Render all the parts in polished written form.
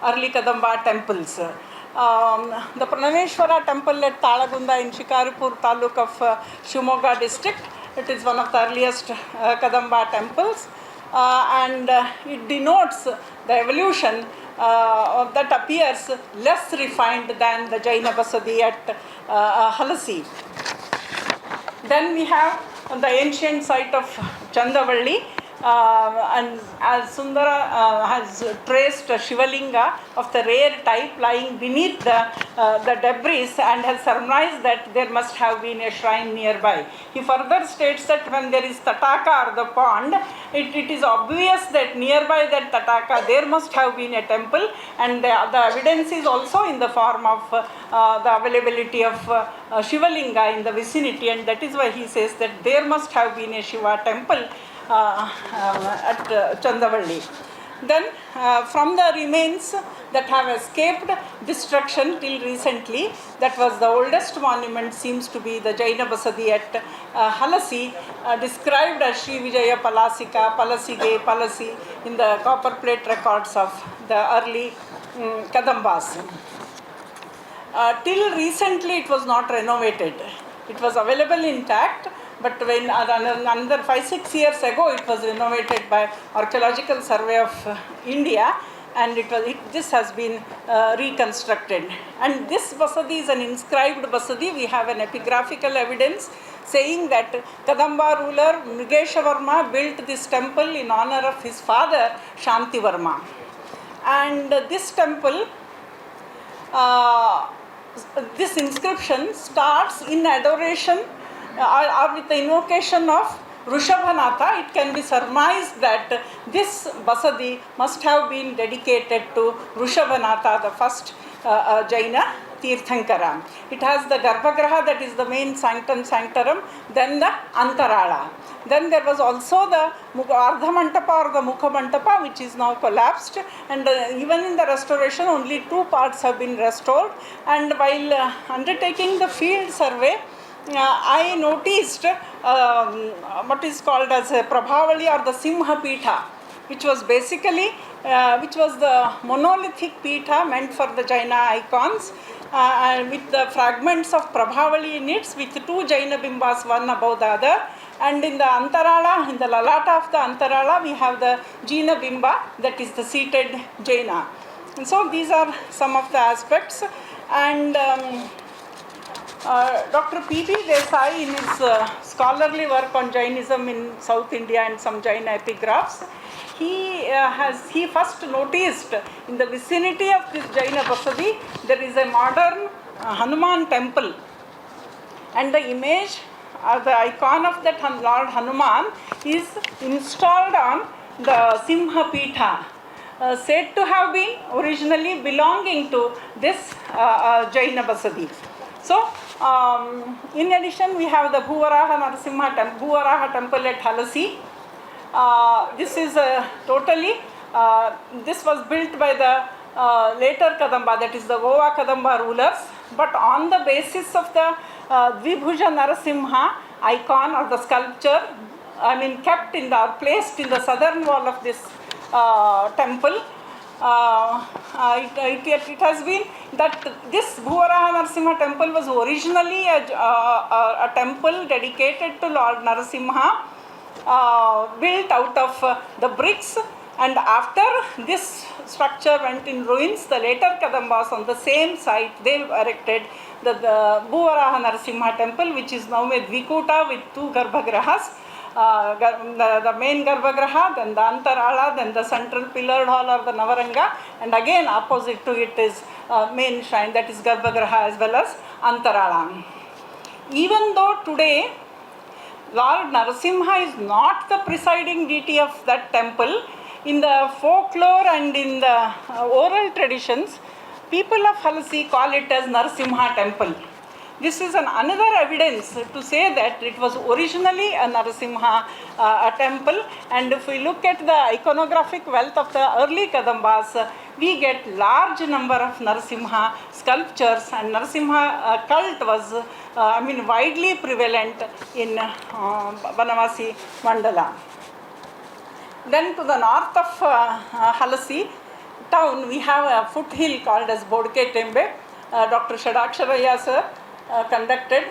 early Kadamba temples. The Prananeshwara temple at Talagunda in Shikaripur Taluk of Shimoga district, it is one of the earliest Kadamba temples, and it denotes the evolution that appears less refined than the Jaina Basadi at Halasi. Then we have the ancient site of Chandavalli, and as Sundara has traced a Shivalinga of the rare type lying beneath the debris and has surmised that there must have been a shrine nearby. He further states that when there is Tataka or the pond, it is obvious that nearby that Tataka there must have been a temple, and the evidence is also in the form of the availability of Shivalinga in the vicinity, and that is why he says that there must have been a Shiva temple at Chandavalli. Then from the remains that have escaped destruction till recently, that was the oldest monument seems to be the Jaina Basadi at Halasi, described as Sri Vijaya Palasika, Palasige, Palasi in the copper plate records of the early Kadambas. Till recently it was not renovated. It was available intact, but when another 5-6 years ago it was renovated by Archaeological Survey of India, and this has been reconstructed. And this Basadi is an inscribed Basadi. We have an epigraphical evidence saying that Kadamba ruler Mrigeshavarma built this temple in honor of his father Shantivarma. And this temple, this inscription starts in adoration or with the invocation of Rushabhanatha. It can be surmised that this Basadi must have been dedicated to Rushabhanatha, the first Jaina Tirthankara. It has the Garbhagraha, that is the main sanctum sanctorum, then the Antarala. Then there was also the Ardhamantapa or the Mukhamantapa, which is now collapsed, and even in the restoration only 2 parts have been restored. And while undertaking the field survey, I noticed what is called as a Prabhavali or the Simha Pitha, which was basically which was the monolithic Pitha meant for the Jaina icons, with the fragments of Prabhavali in it, with 2 Jaina bimbas one above the other. And in the Antarala, in the Lalata of the Antarala, we have the Jina Bimba, that is the seated Jaina. And so these are some of the aspects. And Dr. P.B. Desai, in his scholarly work on Jainism in South India and some Jaina epigraphs, he first noticed in the vicinity of this Jaina Basadi there is a modern Hanuman temple, and the image or the icon of that Lord Hanuman is installed on the Simha Pitha, said to have been originally belonging to this Jaina Basadi. So, in addition, we have the Bhuvaraha Narasimha Bhuvaraha temple at Halasi. This is totally, this was built by the later Kadamba, that is the Goa Kadamba rulers, but on the basis of the Dvibhuja Narasimha icon or the sculpture, kept in the, placed in the southern wall of this temple. It has been that this Bhuvaraha Narasimha temple was originally a temple dedicated to Lord Narasimha, built out of the bricks, and after this structure went in ruins, the later Kadambas on the same site, they erected the Bhuvaraha Narasimha temple, which is now a Dvikuta with 2 Garbhagrahas. The main Garbhagraha, then the Antarala, then the central pillared hall or the Navaranga, and again opposite to it is main shrine, that is Garbhagraha as well as Antarala. Even though today Lord Narasimha is not the presiding deity of that temple, in the folklore and in the oral traditions, people of Halasi call it as Narasimha temple. This is another evidence to say that it was originally a Narasimha temple, and if we look at the iconographic wealth of the early Kadambas, we get large number of Narasimha sculptures, and Narasimha cult was widely prevalent in Banavasi Mandala. Then to the north of Halasi, town, we have a foothill called as Bodke Tembe. Dr. Shadaksharaya sir conducted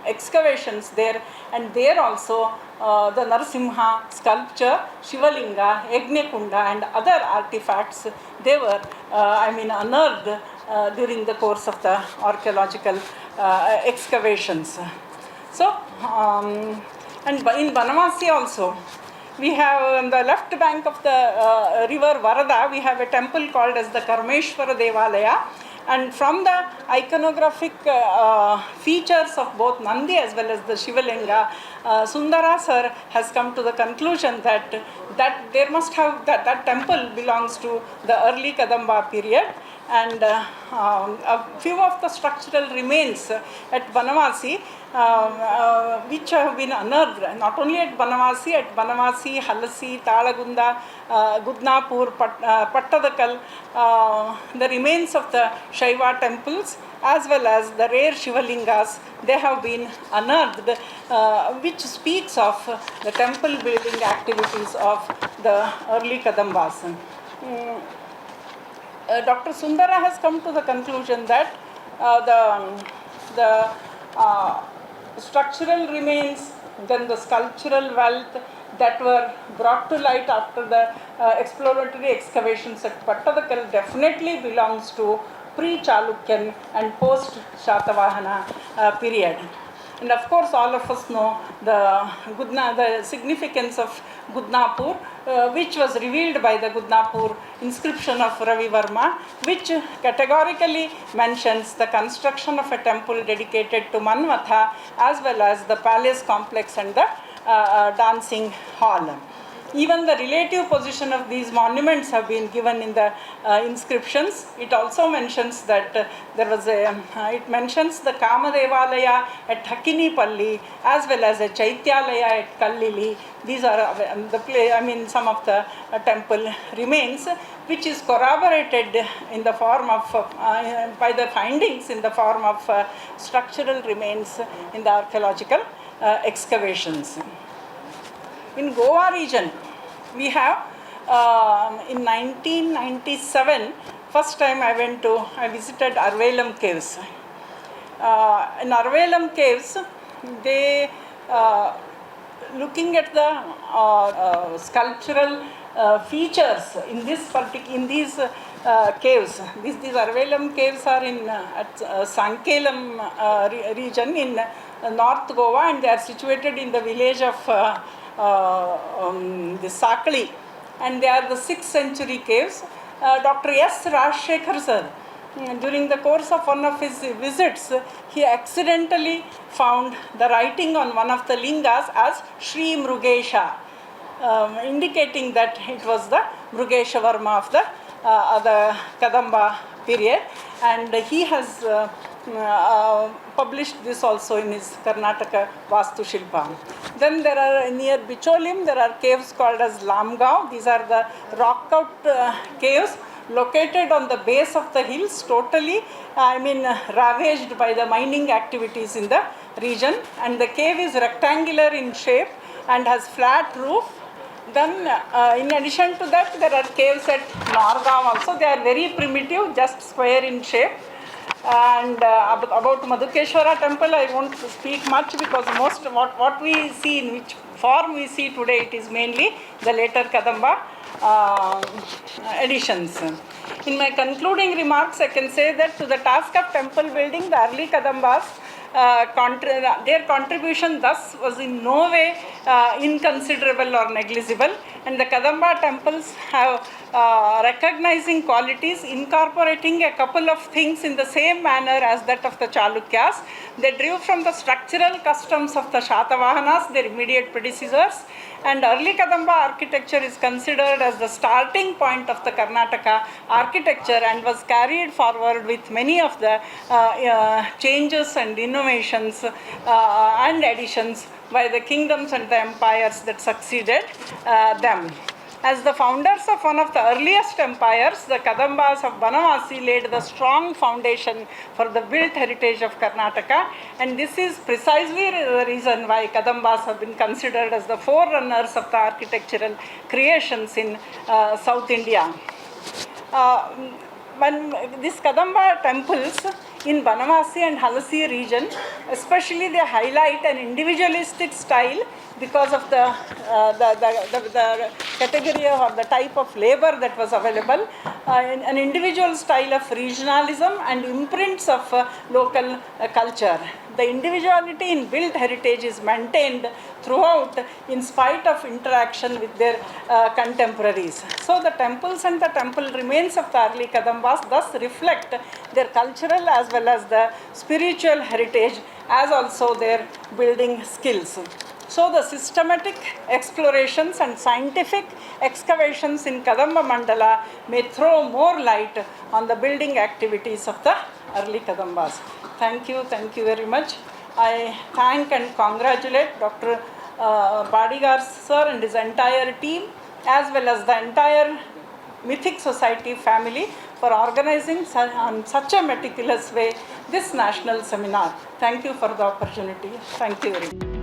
excavations there, and there also the Narasimha sculpture, Shivalinga, Yajnakunda and other artifacts, they were unearthed during the course of the archaeological excavations. So, and in Banavasi also, we have on the left bank of the river Varada, we have a temple called as the Karmeshwara Devalaya. And from the iconographic features of both Nandi as well as the Shivalinga, Sundara sir has come to the conclusion that there must have, that temple belongs to the early Kadamba period. And a few of the structural remains at Banavasi, which have been unearthed, not only at Banavasi, Halasi, Talagunda, Gudnapur, Pattadakal, the remains of the Shaiva temples as well as the rare Shivalingas, they have been unearthed, which speaks of the temple building activities of the early Kadambas. Dr. Sundara has come to the conclusion that the structural remains, then the sculptural wealth that were brought to light after the exploratory excavations at Pattadakal definitely belongs to pre-Chalukyan and post-Shatavahana period. And of course, all of us know the significance of Gudnapur, which was revealed by the Gudnapur inscription of Ravi Varma, which categorically mentions the construction of a temple dedicated to Manmatha, as well as the palace complex and the dancing hall. Even the relative position of these monuments have been given in the inscriptions. It also mentions that it mentions the Kamadevalaya at Hakinipalli as well as a Chaityalaya at Kallili. These are some of the temple remains, which is corroborated in the form of, by the findings in the form of structural remains in the archaeological excavations. In Goa region, we have in 1997, first time I visited Arvelam caves. In Arvelam caves, they looking at the sculptural features in these caves. These Arvelam caves are in at Sankelam region in North Goa, and they are situated in the village of the Sakali, and they are the 6th century caves. Dr. S. Rajshekhar sir, during the course of one of his visits, he accidentally found the writing on one of the lingas as Shri Mrugesha, indicating that it was the Mrugesha Varma of the Kadamba period, and he has published this also in his Karnataka Vastu Shilpa. Then there are near Bicholim, there are caves called as Lamgaon. These are the rock cut caves located on the base of the hills, totally ravaged by the mining activities in the region, and the cave is rectangular in shape and has flat roof. Then in addition to that, there are caves at Nargaon also. They are very primitive, just square in shape. And about Madhukeshwara temple, I won't speak much, because most what we see, in which form we see today, it is mainly the later Kadamba additions. In my concluding remarks, I can say that to the task of temple building, the early Kadambas, their contribution thus was in no way inconsiderable or negligible, and the Kadamba temples have recognizing qualities, incorporating a couple of things in the same manner as that of the Chalukyas. They drew from the structural customs of the Shatavahanas, their immediate predecessors, and early Kadamba architecture is considered as the starting point of the Karnataka architecture, and was carried forward with many of the changes and innovations and additions by the kingdoms and the empires that succeeded them. As the founders of one of the earliest empires, the Kadambas of Banavasi laid the strong foundation for the built heritage of Karnataka, and this is precisely the reason why Kadambas have been considered as the forerunners of the architectural creations in South India. when these Kadamba temples in Banavasi and Halasi region, especially they highlight an individualistic style because of the category or the type of labor that was available, an individual style of regionalism and imprints of local culture. The individuality in built heritage is maintained throughout in spite of interaction with their contemporaries. So the temples and the temple remains of the early Kadambas thus reflect their cultural as well as the spiritual heritage as also their building skills. So the systematic explorations and scientific excavations in Kadamba Mandala may throw more light on the building activities of the early Kadambas. Thank you very much. I thank and congratulate Dr. Badigar sir and his entire team as well as the entire Mythic Society family for organizing on such a meticulous way this national seminar. Thank you for the opportunity. Thank you very much.